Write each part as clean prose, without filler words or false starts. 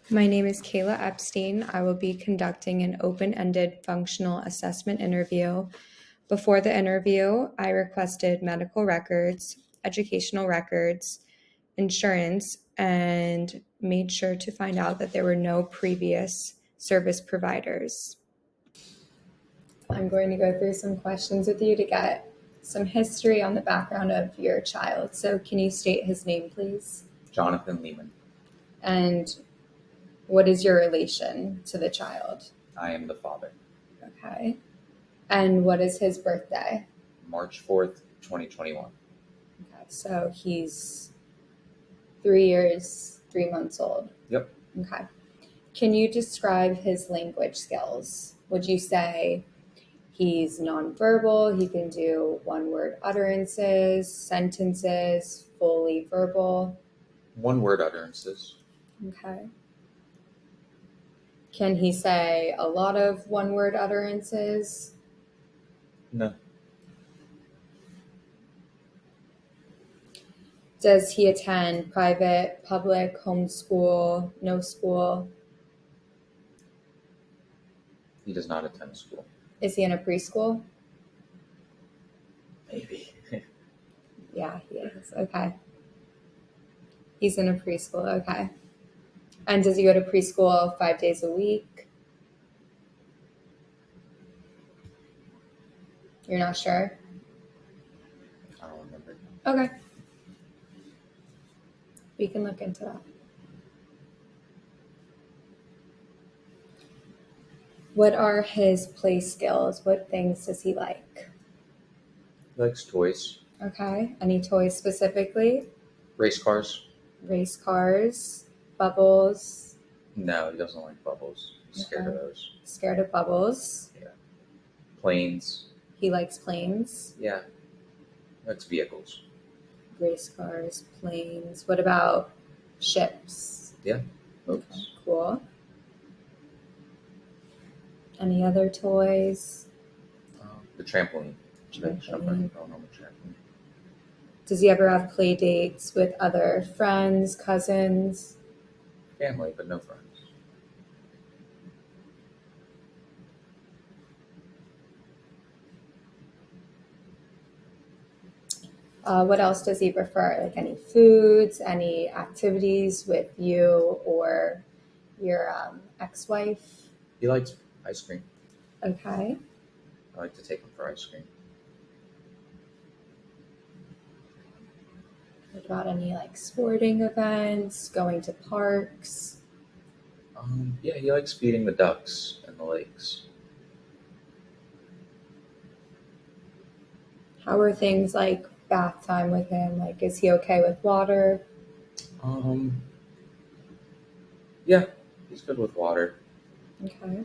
My name is Kayla Epstein. I will be conducting an open-ended functional assessment interview. Before the interview, I requested medical records, educational records, insurance, and made sure to find out that there were no previous service providers. I'm going to go through some questions with you to get some history on the background of your child. So can you state his name, please? Jonathan Lehman. And what is your relation to the child? I am the father. Okay. And what is his birthday? March 4th, 2021. Okay, so he's 3 years, 3 months old. Yep. Okay. Can you describe his language skills? Would you say he's nonverbal? He can do one-word utterances, sentences, fully verbal? One-word utterances. Okay. Can he say a lot of one-word utterances? No. Does he attend private, public, homeschool, no school? He does not attend school. Is he in a preschool? Maybe. Yeah, he is. Okay. He's in a preschool. Okay. And does he go to preschool 5 days a week? You're not sure? I don't remember. Okay. We can look into that. What are his play skills? What things does he like? He likes toys. Okay. Any toys specifically? Race cars. Race cars, bubbles. No, he doesn't like bubbles. He's scared of Okay. those. Scared of bubbles. Planes. He likes planes. Yeah. That's vehicles. Race cars, planes. What about ships? Yeah. Okay, Boats. cool. Any other toys? The trampoline. Trampoline. Going on the trampoline. Does he ever have play dates with other friends, cousins? Family, but no friends. What else does he prefer? Like any foods, any activities with you or your ex-wife? He likes ice cream. Okay. I like to take him for ice cream. What about any like sporting events, going to parks? Yeah, he likes feeding the ducks in the lakes. How are things like bath time with him? Like, is he okay with water? Yeah, he's good with water, Okay.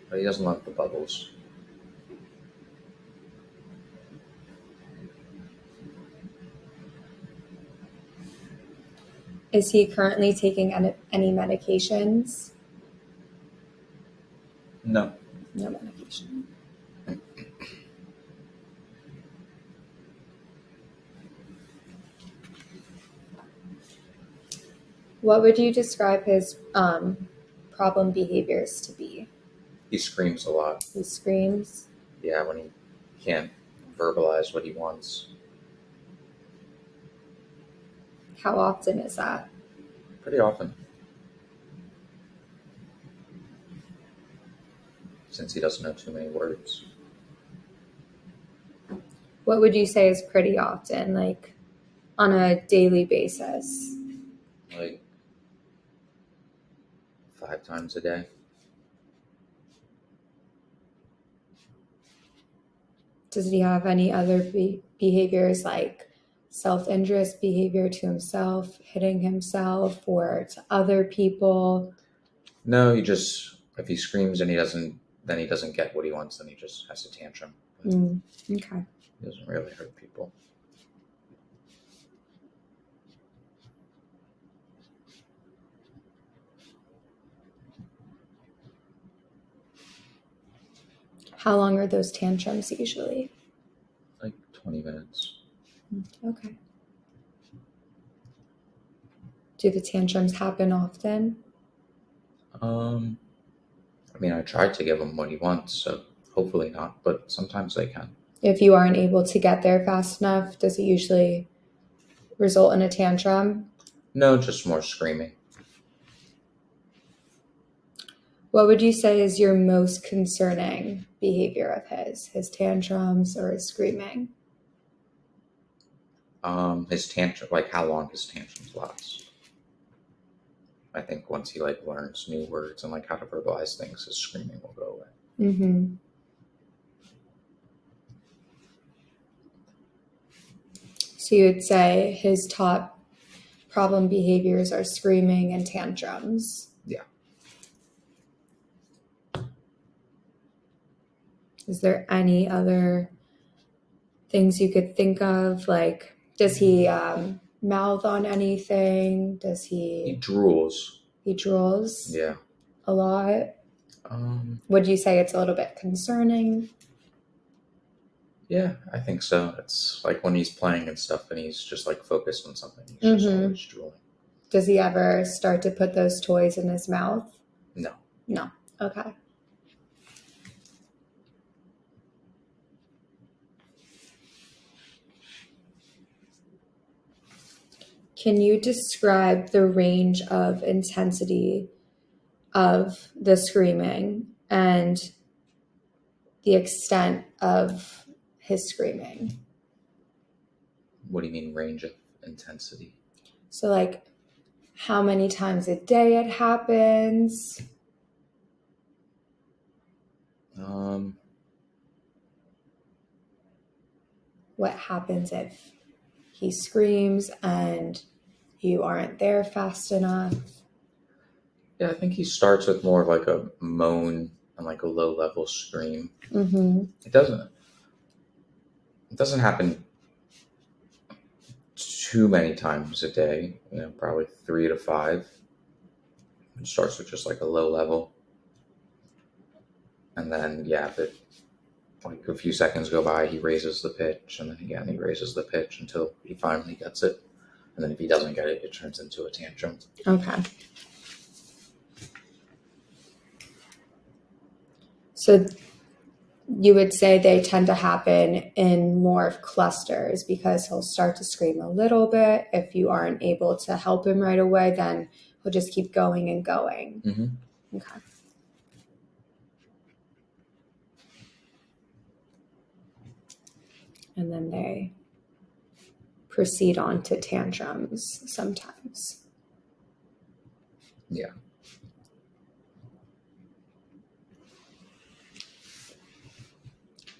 but he doesn't like the bubbles. Is he currently taking any medications? No. No medication. What would you describe his problem behaviors to be? He screams a lot. He screams. Yeah, when he can't verbalize what he wants. How often is that? Pretty often. Since he doesn't know too many words. What would you say is pretty often, like on a daily basis? Like 5 times a day. Does he have any other behaviors like self-injurious behavior to himself, hitting himself, or to other people? No, if he screams and then he doesn't get what he wants, then he just has a tantrum. But Okay. he doesn't really hurt people. How long are those tantrums usually? Like 20 minutes. Okay. Do the tantrums happen often? I mean, I tried to give him what he wants, so hopefully not, but sometimes they can. If you aren't able to get there fast enough, does it usually result in a tantrum? No, just more screaming. What would you say is your most concerning behavior of his tantrums or his screaming? His tantrum, like how long his tantrums last. I think once he like learns new words and like how to verbalize things, his screaming will go away. Mm-hmm. So you would say his top problem behaviors are screaming and tantrums. Yeah. Is there any other things you could think of? Like, does he mouth on anything? Does He he drools. drools Yeah. a lot? Would you say it's a little bit concerning? Yeah, I think so. It's like when he's playing and stuff and he's just like focused on something, he's just always drooling. Does he ever start to put those toys in his mouth? No. No. Okay. Can you describe the range of intensity of the screaming and the extent of his screaming? What do you mean range of intensity? So, like, how many times a day it happens? What happens if he screams and you aren't there fast enough? Yeah, I think he starts with more of like a moan and like a low level scream. Mm-hmm. It doesn't happen too many times a day, probably 3 to 5. It starts with just like a low level. And then, yeah, if like a few seconds go by, he raises the pitch, and then again, he raises the pitch until he finally gets it. And then if he doesn't get it, it turns into a tantrum. Okay. So you would say they tend to happen in more of clusters because he'll start to scream a little bit. If you aren't able to help him right away, then he'll just keep going and going. Mm-hmm. Okay. And then they proceed on to tantrums sometimes. Yeah.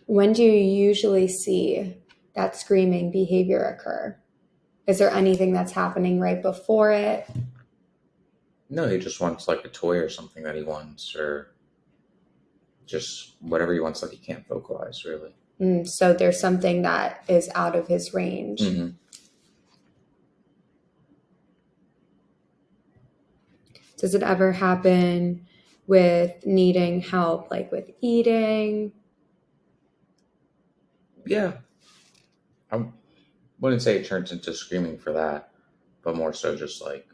When do you usually see that screaming behavior occur? Is there anything that's happening right before it? No, he just wants like a toy or something that he wants, or just whatever he wants that he can't vocalize, really. So there's something that is out of his range. Mm-hmm. Does it ever happen with needing help, like with eating? Yeah. I wouldn't say it turns into screaming for that, but more so just like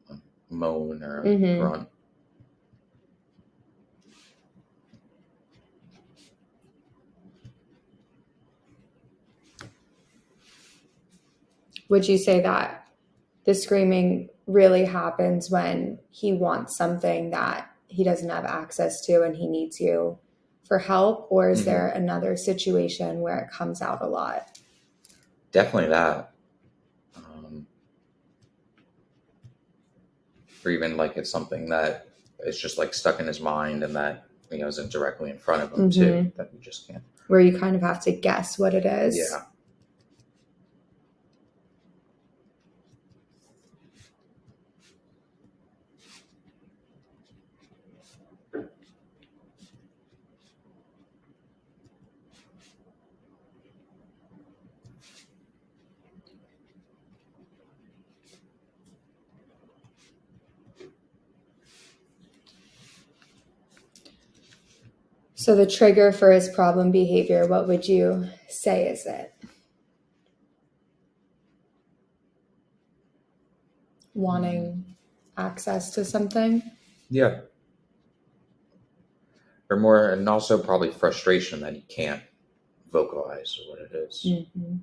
a moan or a grunt. Would you say that the screaming really happens when he wants something that he doesn't have access to and he needs you for help? Or is there another situation where it comes out a lot? Definitely that. Or even like it's something that is just like stuck in his mind and that isn't directly in front of him too, that we just can't. Where you kind of have to guess what it is. Yeah. So the trigger for his problem behavior, what would you say is it? Wanting access to something. Yeah. Or more, and also probably frustration that he can't vocalize what it is. Mm-hmm.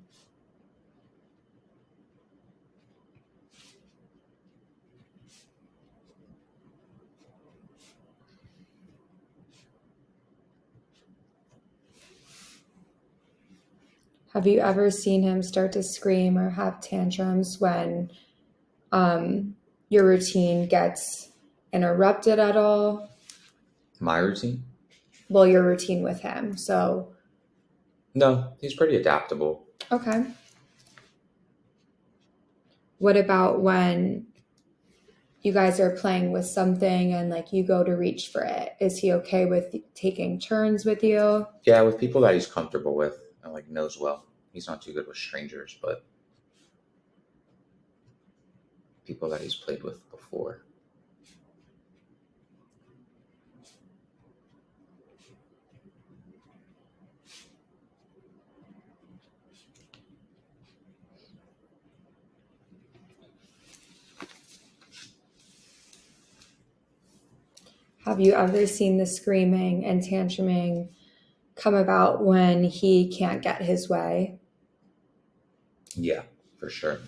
Have you ever seen him start to scream or have tantrums when your routine gets interrupted at all? My routine? Well, your routine with him. So, No, he's pretty adaptable. okay. What about when you guys are playing with something and like you go to reach for it? Is he okay with taking turns with you? Yeah, with people that he's comfortable with and like knows well. He's not too good with strangers, but people that he's played with before. Have you ever seen the screaming and tantruming come about when he can't get his way? Yeah, for sure.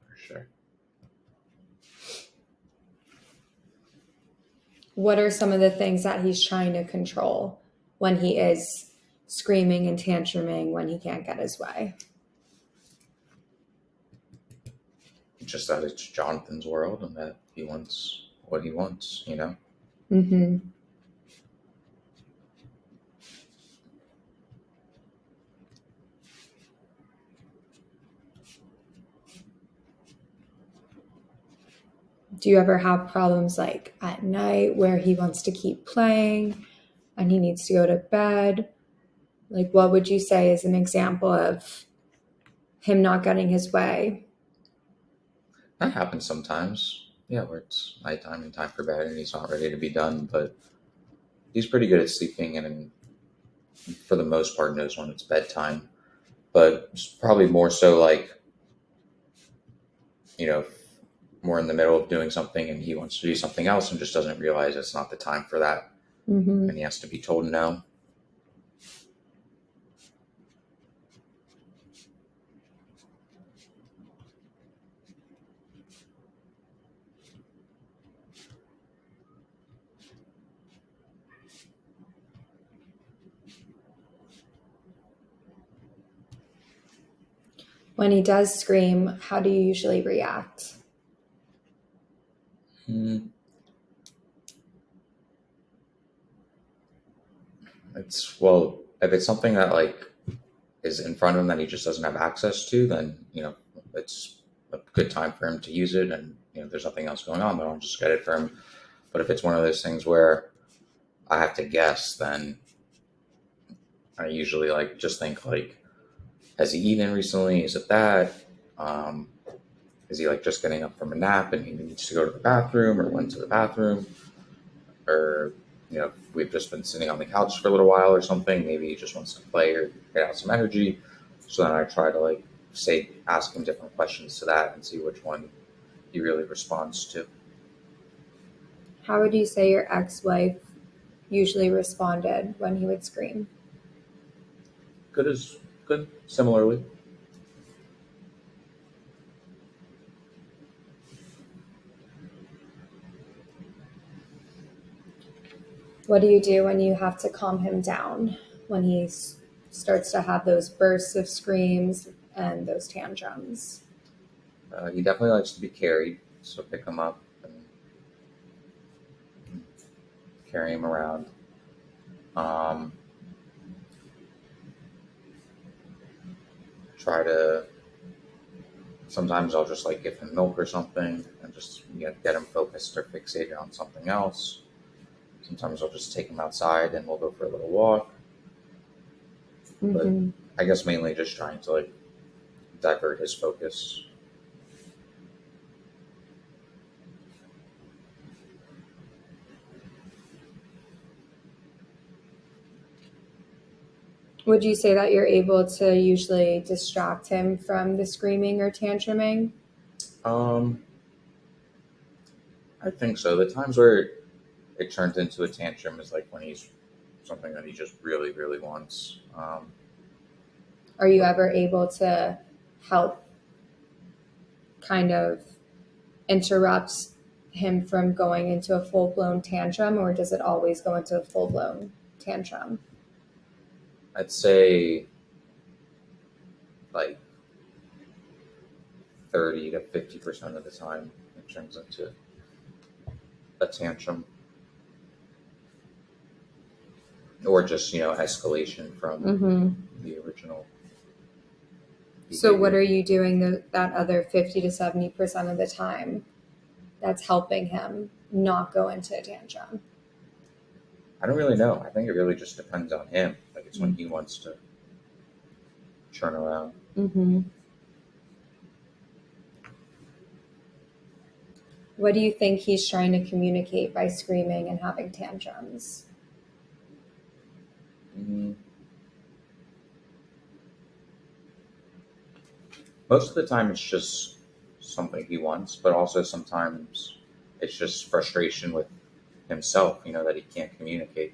For sure. What are some of the things that he's trying to control when he is screaming and tantruming when he can't get his way? Just that it's Jonathan's world and that he wants what he wants, Mm-hmm. Do you ever have problems like at night where he wants to keep playing and he needs to go to bed? Like, what would you say is an example of him not getting his way? That happens sometimes. Yeah, where it's nighttime and time for bed and he's not ready to be done, but he's pretty good at sleeping and for the most part knows when it's bedtime. But it's probably more so like, you know, more in the middle of doing something and he wants to do something else and just doesn't realize it's not the time for that Mm-hmm. and he has to be told no. When he does scream, how do you usually react? Hmm. It's, well, if it's something that like is in front of him that he just doesn't have access to, then, it's a good time for him to use it and, there's nothing else going on, then I'll just get it for him. But if it's one of those things where I have to guess, then I usually like just think like, has he eaten recently? Is it that? Um, is he like just getting up from a nap and he needs to go to the bathroom or went to the bathroom? Or, we've just been sitting on the couch for a little while or something. Maybe he just wants to play or get out some energy. So then I try to like ask him different questions to that and see which one he really responds to. How would you say your ex-wife usually responded when he would scream? Good as good, similarly. What do you do when you have to calm him down when he starts to have those bursts of screams and those tantrums? He definitely likes to be carried, so pick him up and carry him around. Um, Try to. Sometimes I'll just like give him milk or something and just get him focused or fixated on something else. Sometimes I'll just take him outside and we'll go for a little walk. But Mm-hmm. I guess mainly just trying to like divert his focus. Would you say that you're able to usually distract him from the screaming or tantruming? Um, I think so. The times where it turns into a tantrum is like when he's something that he just really, really wants. Are you ever able to help kind of interrupt him from going into a full-blown tantrum, or does it always go into a full-blown tantrum? I'd say like 30 to 50% of the time it turns into a tantrum or just, escalation from Mm-hmm. the original So what behavior. are you doing that other 50 to 70% of the time that's helping him not go into a tantrum? I don't really know. I think it really just depends on him. Like it's when he wants to turn around. Mm-hmm. What do you think he's trying to communicate by screaming and having tantrums? Mm, Most of the time it's just something he wants, but also sometimes it's just frustration with himself, that he can't communicate.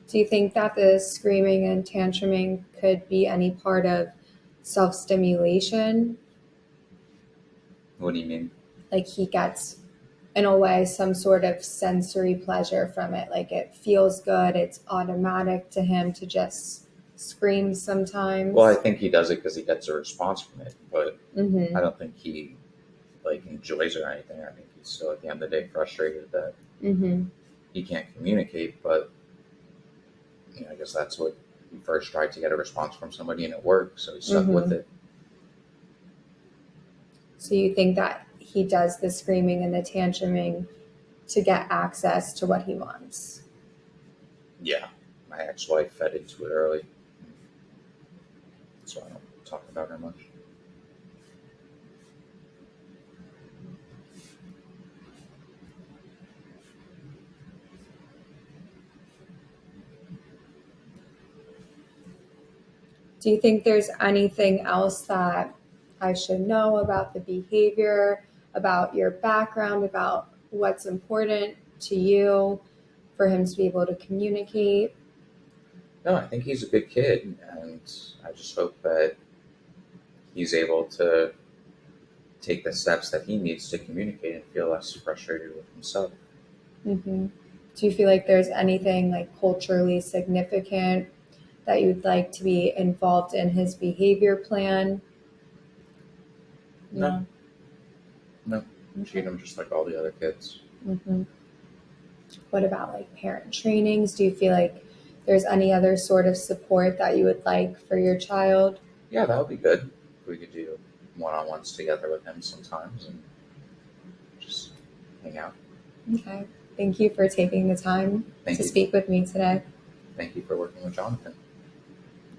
Do you think that the screaming and tantruming could be any part of self-stimulation? What do you mean? Like he gets, in a way, some sort of sensory pleasure from it. Like it feels good. It's automatic to him to just scream sometimes. Well, I think he does it because he gets a response from it, but Mm-hmm. I don't think he enjoys it or anything. I think he's still at the end of the day frustrated that Mm-hmm. he can't communicate. But I guess that's what he first tried to get a response from somebody, and it worked, so he stuck with Mm-hmm. it. So you think that he does the screaming and the tantruming to get access to what he wants? Yeah, my ex-wife fed into it early, so I don't talk about her much. Do you think there's anything else that I should know about the behavior, about your background, about what's important to you for him to be able to communicate? No, I think he's a good kid, and I just hope that he's able to take the steps that he needs to communicate and feel less frustrated with himself. Mm-hmm. Do you feel like there's anything like culturally significant that you'd like to be involved in his behavior plan? No, no, treat Okay. him just like all the other kids. Mm-hmm. What about like parent trainings? Do you feel like there's any other sort of support that you would like for your child? Yeah, that would be good. We could do one-on-ones together with him sometimes and just hang out. Okay. Thank you for taking the time Thank to you. speak with me today. Thank you for working with Jonathan.